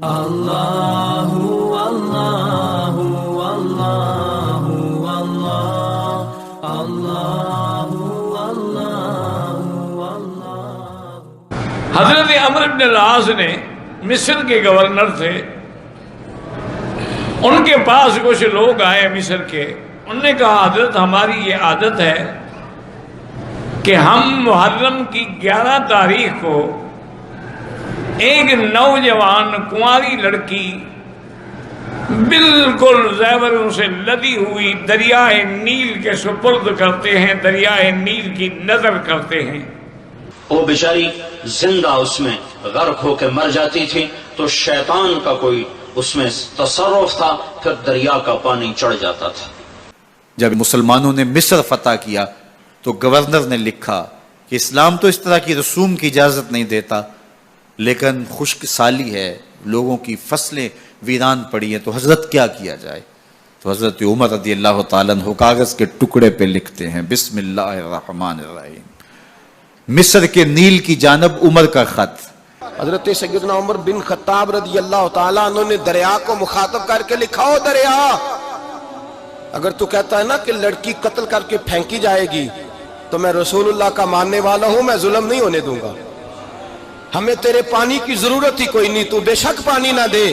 اللہ اللہ اللہ اللہ اللہ۔ حضرت عمرو بن العاص نے مصر کے گورنر تھے، ان کے پاس کچھ لوگ آئے مصر کے، انہوں نے کہا حضرت ہماری یہ عادت ہے کہ ہم محرم کی 11 تاریخ کو ایک نوجوان کنواری لڑکی بالکل زیوروں سے لدی ہوئی دریائے نیل کے سپرد کرتے ہیں، دریائے نیل کی نظر کرتے ہیں۔ وہ بیچاری زندہ اس میں غرق ہو کے مر جاتی تھی تو شیطان کا کوئی اس میں تصرف تھا، پھر دریا کا پانی چڑھ جاتا تھا۔ جب مسلمانوں نے مصر فتح کیا تو گورنر نے لکھا کہ اسلام تو اس طرح کی رسوم کی اجازت نہیں دیتا، لیکن خشک سالی ہے، لوگوں کی فصلیں ویران پڑی ہیں، تو حضرت کیا کیا جائے؟ تو حضرت عمر رضی اللہ تعالیٰ عنہ کاغذ کے ٹکڑے پہ لکھتے ہیں بسم اللہ الرحمن الرحیم، مصر کے نیل کی جانب عمر کا خط۔ حضرت سیدنا عمر بن خطاب رضی اللہ تعالیٰ عنہ نے دریا کو مخاطب کر کے لکھا، ہو دریا، اگر تو کہتا ہے نا کہ لڑکی قتل کر کے پھینکی جائے گی تو میں رسول اللہ کا ماننے والا ہوں، میں ظلم نہیں ہونے دوں گا، ہمیں تیرے پانی کی ضرورت ہی کوئی نہیں، تو بے شک پانی نہ دے،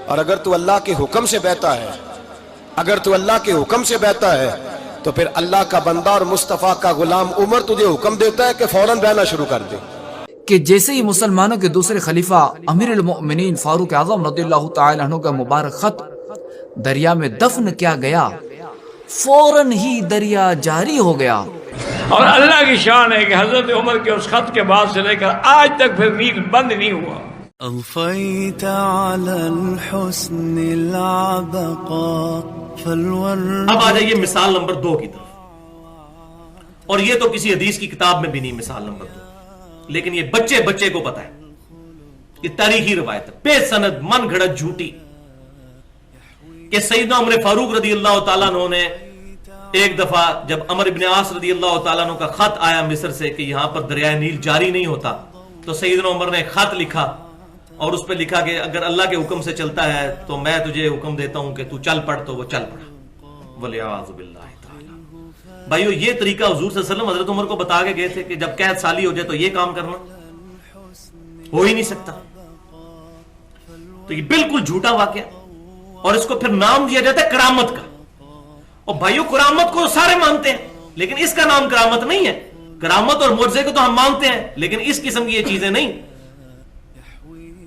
اور اگر تو اللہ کے حکم سے بہتا ہے، اگر تو اللہ کے حکم سے بہتا ہے تو پھر اللہ کا بندہ اور مصطفیٰ کا غلام عمر تجھے حکم دیتا ہے کہ فوراً بہنا شروع کر دے۔ کہ جیسے ہی مسلمانوں کے دوسرے خلیفہ امیر المؤمنین فاروق اعظم رضی اللہ تعالی عنہ کا مبارک خط دریا میں دفن کیا گیا، فوراً ہی دریا جاری ہو گیا۔ اور اللہ کی شان ہے کہ حضرت عمر کے اس خط کے بعد سے لے کر آج تک پھر نیل بند نہیں ہوا۔ أضفيت على الحسن العبقى فالورد۔ اب آ جائیے مثال نمبر 2 کی طرف، اور یہ تو کسی حدیث کی کتاب میں بھی نہیں مثال نمبر 2، لیکن یہ بچے بچے کو پتا ہے، یہ تاریخی روایت ہے بے سند من گھڑت جھوٹی، کہ سیدنا عمر فاروق رضی اللہ تعالیٰ عنہ نے ایک دفعہ جب عمرو بن عاص رضی اللہ تعالیٰ عنہ کا خط آیا مصر سے کہ یہاں پر دریائے نیل جاری نہیں ہوتا، تو سیدنا عمر نے خط لکھا اور اس پہ لکھا کہ اگر اللہ کے حکم سے چلتا ہے تو میں تجھے حکم دیتا ہوں کہ تو چل پڑ، تو وہ چل پڑا، وَلِعَاذُ بِاللَّهِ تَعَالَى۔ بھائیو یہ طریقہ حضور صلی اللہ علیہ وسلم حضرت عمر کو بتا کے گئے تھے کہ جب قحط سالی ہو جائے تو یہ کام کرنا، ہو ہی نہیں سکتا، تو یہ بالکل جھوٹا واقعہ، اور اس کو پھر نام دیا جاتا ہے کرامت کا۔ اور بھائیو کرامت کو سارے مانتے ہیں، لیکن اس کا نام کرامت نہیں ہے۔ کرامت اور معجزے کو تو ہم مانتے ہیں، لیکن اس قسم کی یہ چیزیں نہیں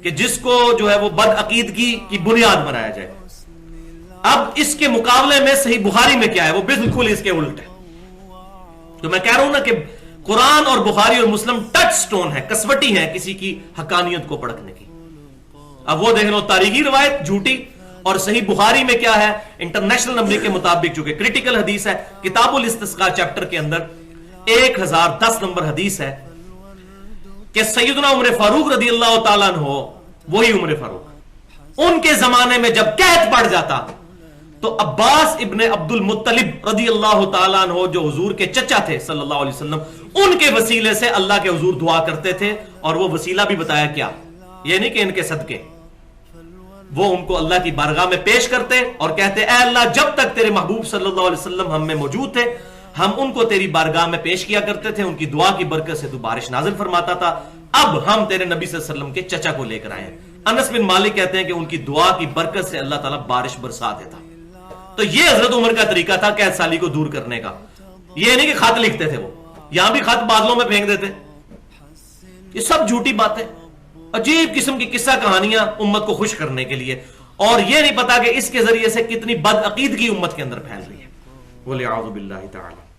کہ جس کو جو ہے وہ بد عقیدگی کی بنیاد بنایا جائے۔ اب اس کے مقابلے میں صحیح بخاری میں کیا ہے، وہ بالکل اس کے الٹ ہے۔ تو میں کہہ رہا ہوں نا کہ قرآن اور بخاری اور مسلم ٹچ سٹون ہے، کسوٹی ہے کسی کی حقانیت کو پرکھنے کی۔ اب وہ دیکھ لو تاریخی روایت جھوٹی، اور صحیح بخاری میں کیا ہے، انٹرنیشنل نمبر کے مطابق جو کہ کریٹیکل حدیث ہے، کتاب الاستسقاء چیپٹر کے اندر 1010 نمبر حدیث ہے کہ سیدنا عمر فاروق رضی اللہ تعالیٰ عنہ، وہی عمر فاروق، ان کے زمانے میں جب قحط پڑ جاتا تو عباس ابن عبد المطلب رضی اللہ تعالیٰ عنہ جو حضور کے چچا تھے صلی اللہ علیہ وسلم، ان کے وسیلے سے اللہ کے حضور دعا کرتے تھے، اور وہ وسیلہ بھی بتایا کیا، یہ نہیں کہ ان کے صدقے، وہ ان کو اللہ کی بارگاہ میں پیش کرتے اور کہتے اے اللہ جب تک تیرے محبوب صلی اللہ علیہ وسلم ہم میں موجود تھے ہم ان کو تیری بارگاہ میں پیش کیا کرتے تھے، ان کی دعا کی برکت سے تو بارش نازل فرماتا تھا، اب ہم تیرے نبی صلی اللہ علیہ وسلم کے چچا کو لے کر آئے ہیں۔ انس بن مالک کہتے ہیں کہ ان کی دعا کی برکت سے اللہ تعالیٰ بارش برسا دیتا۔ تو یہ حضرت عمر کا طریقہ تھا قحط سالی کو دور کرنے کا، یہ نہیں کہ خط لکھتے تھے، وہ یہاں بھی خط بادلوں میں پھینک دیتے، یہ سب جھوٹی باتیں، عجیب قسم کی قصہ کہانیاں امت کو خوش کرنے کے لیے، اور یہ نہیں پتا کہ اس کے ذریعے سے کتنی بد عقیدگی امت کے اندر پھیل رہی ہے۔ وَلِعَوْذُ بِاللَّهِ تَعَالَى۔